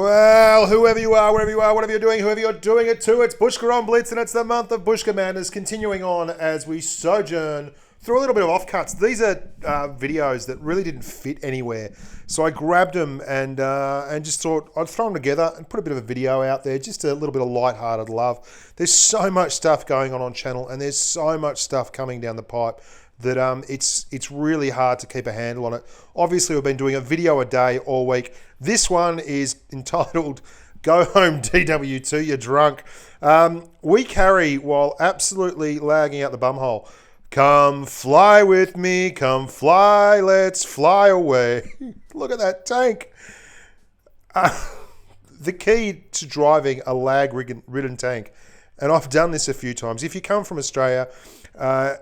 Well, whoever you are, wherever you are, whatever you're doing, whoever you're doing it to, it's Bushka on Blitz, and it's the month of Bushka Madness continuing on as we sojourn through a little bit of offcuts. These are videos that really didn't fit anywhere, so I grabbed them and just thought I'd throw them together and put a bit of a video out there, just a little bit of light-hearted love. There's so much stuff going on channel, and there's so much stuff coming down the pipe that it's really hard to keep a handle on it. Obviously, we've been doing a video a day all week. This one is entitled Go Home DW2, You're Drunk. We carry, while absolutely lagging out the bumhole, come fly with me, come fly, let's fly away. Look at that tank. The key to driving a lag-ridden tank, and I've done this a few times, if you come from Australia,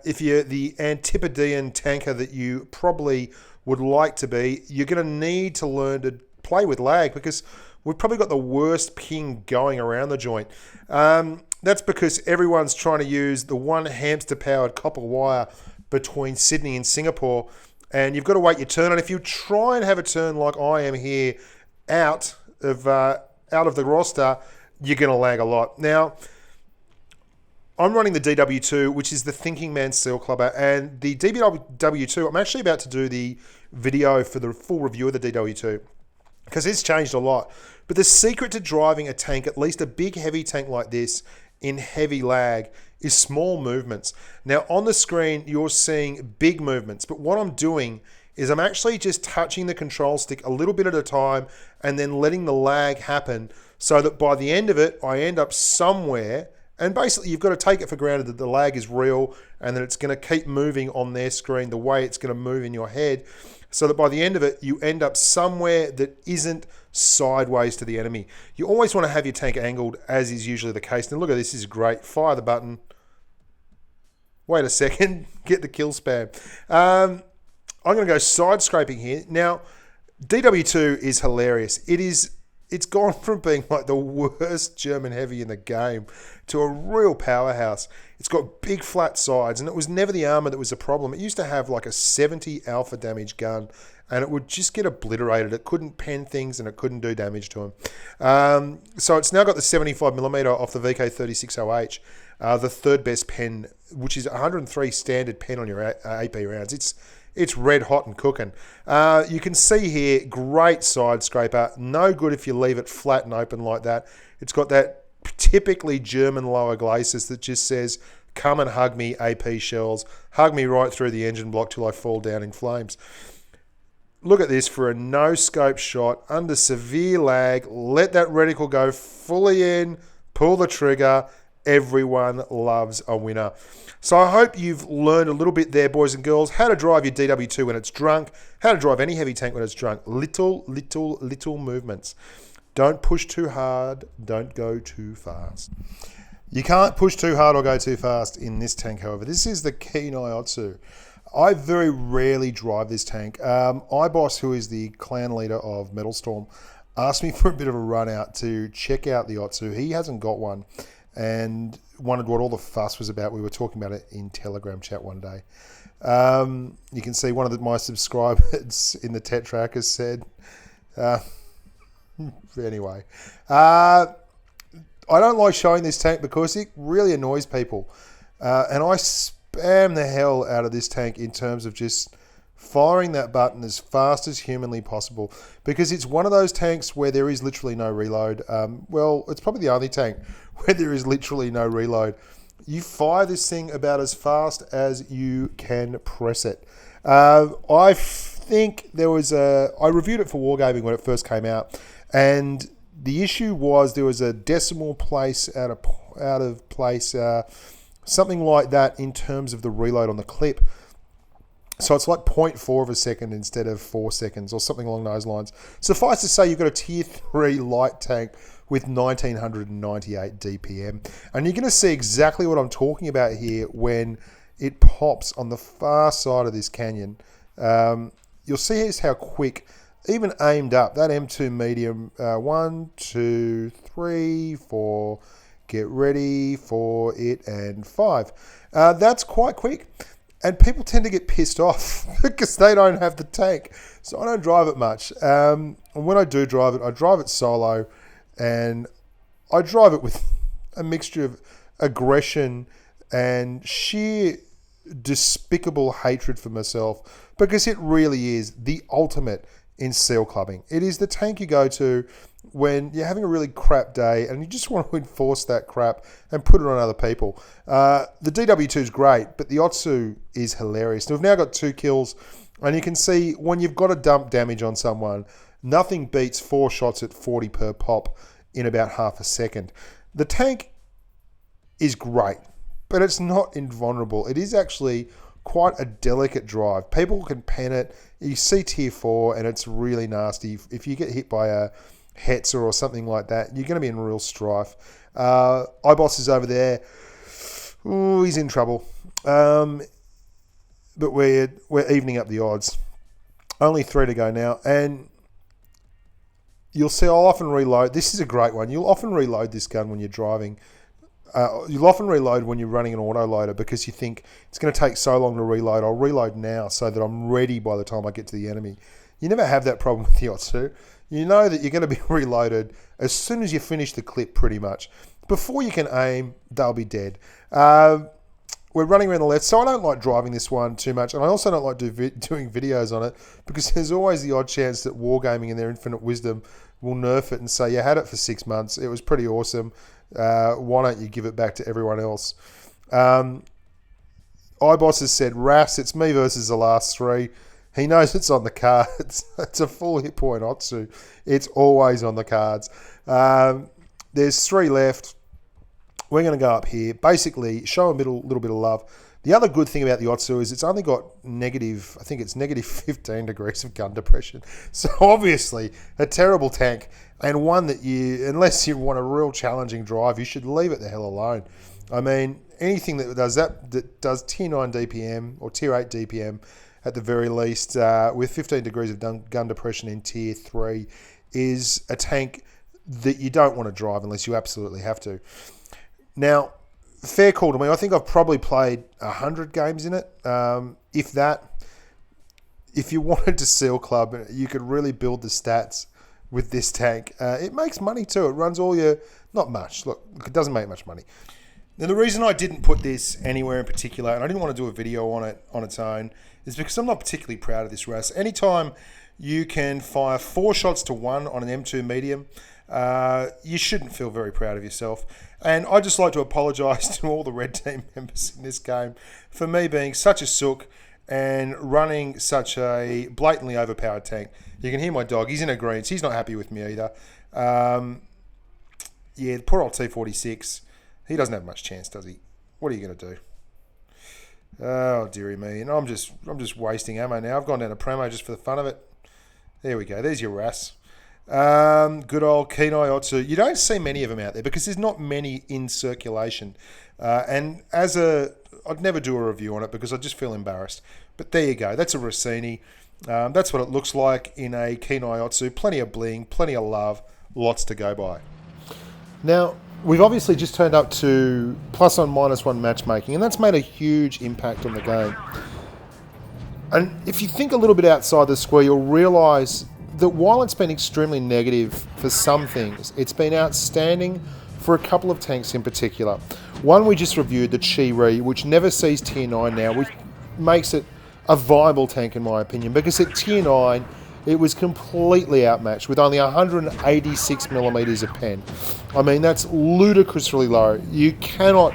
if you're the Antipodean tanker that you probably would like to be, you're going to need to learn to play with lag, because we've probably got the worst ping going around the joint. That's because everyone's trying to use the one hamster-powered copper wire between Sydney and Singapore, and you've got to wait your turn. And if you try and have a turn like I am here out of the roster, you're going to lag a lot. Now, I'm running the DW2, which is the Thinking Man Seal Clubber, and the DW2, I'm actually about to do the video for the full review of the DW2, because it's changed a lot. But the secret to driving a tank, at least a big heavy tank like this, in heavy lag, is small movements. Now on the screen, you're seeing big movements, but what I'm doing is I'm actually just touching the control stick a little bit at a time and then letting the lag happen, so that by the end of it, I end up somewhere. And basically, you've got to take it for granted that the lag is real and that it's going to keep moving on their screen the way it's going to move in your head, so that by the end of it, you end up somewhere that isn't sideways to the enemy. You always want to have your tank angled, as is usually the case. Now look at this, is great. Fire the button. Wait a second. Get the kill spam. I'm going to go side scraping here. Now, DW2 is hilarious. It's gone from being like the worst German heavy in the game to a real powerhouse. It's got big flat sides, and it was never the armor that was a problem. It used to have like a 70 alpha damage gun, and it would just get obliterated. It couldn't pen things, and it couldn't do damage to them. So it's now got the 75mm off the VK36OH, the third best pen, which is 103 standard pen on your AP rounds. It's red hot and cooking. You can see here, great side scraper. No good if you leave it flat and open like that. It's got that typically German lower glacis that just says, come and hug me, AP shells. Hug me right through the engine block till I fall down in flames. Look at this for a no-scope shot under severe lag. Let that reticle go fully in, pull the trigger. Everyone loves a winner. So I hope you've learned a little bit there, boys and girls, how to drive your DW2 when it's drunk, how to drive any heavy tank when it's drunk. Little movements. Don't push too hard. Don't go too fast. You can't push too hard or go too fast in this tank, however. This is the Kinaiotsu. I very rarely drive this tank. iBoss, who is the clan leader of Metal Storm, asked me for a bit of a run out to check out the Otsu. He hasn't got one, and wondered what all the fuss was about. We were talking about it in Telegram chat one day. You can see one of my subscribers in the Tetrack has said, anyway, I don't like showing this tank because it really annoys people. And I spam the hell out of this tank in terms of just firing that button as fast as humanly possible, because it's one of those tanks where there is literally no reload. Well, it's probably the only tank where there is literally no reload. You fire this thing about as fast as you can press it. I think I reviewed it for Wargaming when it first came out, and the issue was there was a decimal place out of place, something like that in terms of the reload on the clip. So it's like 0.4 of a second instead of 4 seconds or something along those lines. Suffice to say, you've got a tier 3 light tank with 1998 DPM. And you're going to see exactly what I'm talking about here when it pops on the far side of this canyon. You'll see how quick, even aimed up, that M2 medium, 1, 2, 3, 4, get ready for it, and 5. That's quite quick. And people tend to get pissed off because they don't have the tank. So I don't drive it much. And when I do drive it, I drive it solo. And I drive it with a mixture of aggression and sheer despicable hatred for myself, because it really is the ultimate in seal clubbing. It is the tank you go to when you're having a really crap day and you just want to enforce that crap and put it on other people. The DW2 is great, but the Otsu is hilarious. And we've now got 2 kills, and you can see when you've got to dump damage on someone, nothing beats 4 shots at 40 per pop in about half a second. The tank is great, but it's not invulnerable. It is actually quite a delicate drive. People can pen it. You see tier 4 and it's really nasty. If you get hit by a Hetzer or something like that, you're going to be in real strife. iBoss is over there. Ooh, he's in trouble. But we're evening up the odds. Only 3 to go now. And you'll see I'll often reload. This is a great one. You'll often reload this gun when you're driving. You'll often reload when you're running an autoloader because you think it's going to take so long to reload. I'll reload now so that I'm ready by the time I get to the enemy. You never have that problem with the Otsu. You know that you're going to be reloaded as soon as you finish the clip, pretty much. Before you can aim, they'll be dead. We're running around the left, so I don't like driving this one too much, and I also don't like doing videos on it because there's always the odd chance that Wargaming in their infinite wisdom will nerf it and say, you had it for 6 months, it was pretty awesome, why don't you give it back to everyone else? iBoss has said, Ras, it's me versus the last 3. He knows it's on the cards. It's a full hit point Otsu. It's always on the cards. There's 3 left. We're going to go up here. Basically, show a little bit of love. The other good thing about the Otsu is it's only got negative 15 degrees of gun depression. So obviously, a terrible tank, and one that unless you want a real challenging drive, you should leave it the hell alone. I mean, anything that does tier 9 DPM or tier 8 DPM at the very least, with 15 degrees of gun depression in tier 3, is a tank that you don't want to drive unless you absolutely have to. Now, fair call to me. I think I've probably played 100 games in it, if that. If you wanted to seal club, you could really build the stats with this tank. It makes money too. It runs all your... Not much. Look, it doesn't make much money. Now, the reason I didn't put this anywhere in particular, and I didn't want to do a video on it on its own, is because I'm not particularly proud of this, Ras. Anytime you can fire 4 shots to 1 on an M2 medium, you shouldn't feel very proud of yourself. And I'd just like to apologise to all the red team members in this game for me being such a sook and running such a blatantly overpowered tank. You can hear my dog. He's in a greens. He's not happy with me either. Yeah, poor old T46. He doesn't have much chance, does he? What are you going to do? Oh, dearie me. And I'm just wasting ammo now. I've gone down to Pramo just for the fun of it. There we go. There's your Ras. Good old Kenai Otsu. You don't see many of them out there because there's not many in circulation. And I'd never do a review on it because I just feel embarrassed. But there you go. That's a Rossini. That's what it looks like in a Kenai Otsu. Plenty of bling, plenty of love, lots to go by. Now, we've obviously just turned up to +1 -1 matchmaking, and that's made a huge impact on the game. And if you think a little bit outside the square, you'll realise that while it's been extremely negative for some things, it's been outstanding for a couple of tanks in particular. One we just reviewed, the Chi-Ri, which never sees tier 9 now, which makes it a viable tank in my opinion, because at tier 9, it was completely outmatched with only 186 millimeters of pen. I mean, that's ludicrously low. You cannot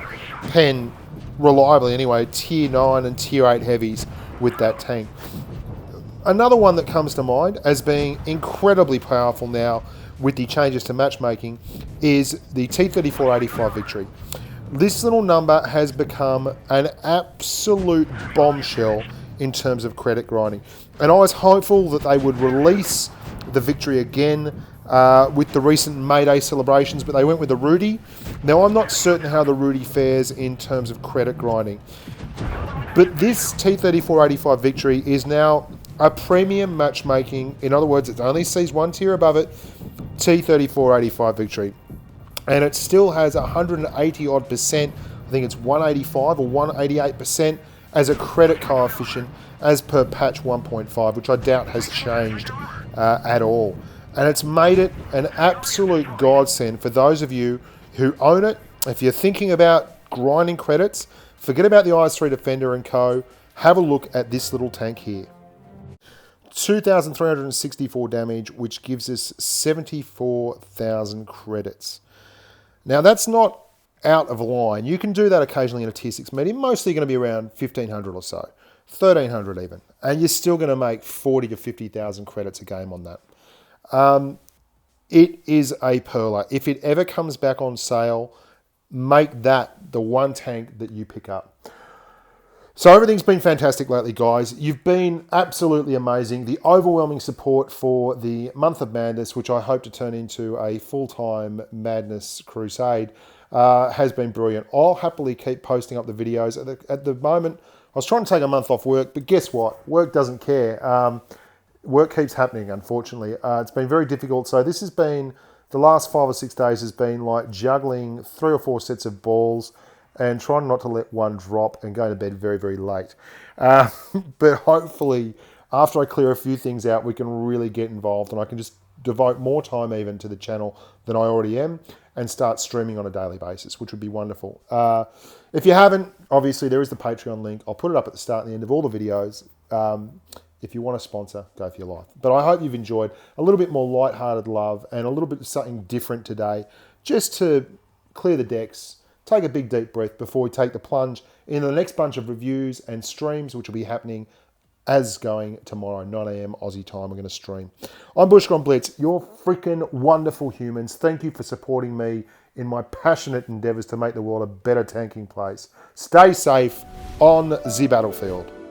pen reliably anyway, tier 9 and tier 8 heavies with that tank. Another one that comes to mind as being incredibly powerful now with the changes to matchmaking is the T-3485 Victory. This little number has become an absolute bombshell in terms of credit grinding. And I was hopeful that they would release the Victory again with the recent May Day celebrations, but they went with the Rudy. Now, I'm not certain how the Rudy fares in terms of credit grinding. But this T-3485 Victory is now a premium matchmaking. In other words, it only sees one tier above it, T-3485 Victory. And it still has 180 odd percent, I think it's 185 or 188% as a credit coefficient as per patch 1.5, which I doubt has changed at all. And it's made it an absolute godsend for those of you who own it. If you're thinking about grinding credits, forget about the IS-3 Defender and Co. Have a look at this little tank here. 2,364 damage, which gives us 74,000 credits. Now that's not out of line. You can do that occasionally in a tier 6 medium, mostly going to be around 1,500 or so, 1,300 even, and you're still going to make 40 to 50,000 credits a game on that. It is a perler. If it ever comes back on sale, make that the one tank that you pick up. So everything's been fantastic lately, guys. You've been absolutely amazing. The overwhelming support for the month of madness, which I hope to turn into a full-time madness crusade, has been brilliant. I'll happily keep posting up the videos. At the moment, I was trying to take a month off work, but guess what? Work doesn't care. Work keeps happening, unfortunately. It's been very difficult. So this has been, the last 5 or 6 days has been like juggling 3 or 4 sets of balls and trying not to let one drop and go to bed very, very late. But hopefully, after I clear a few things out, we can really get involved and I can just devote more time even to the channel than I already am and start streaming on a daily basis, which would be wonderful. If you haven't, obviously there is the Patreon link. I'll put it up at the start and the end of all the videos. If you want to sponsor, go for your life. But I hope you've enjoyed a little bit more lighthearted love and a little bit of something different today, just to clear the decks, take a big deep breath before we take the plunge into the next bunch of reviews and streams, which will be happening as going tomorrow, 9 AM Aussie time. We're going to stream. I'm Bushka on Blitz. You're freaking wonderful humans. Thank you for supporting me in my passionate endeavours to make the world a better tanking place. Stay safe on the battlefield.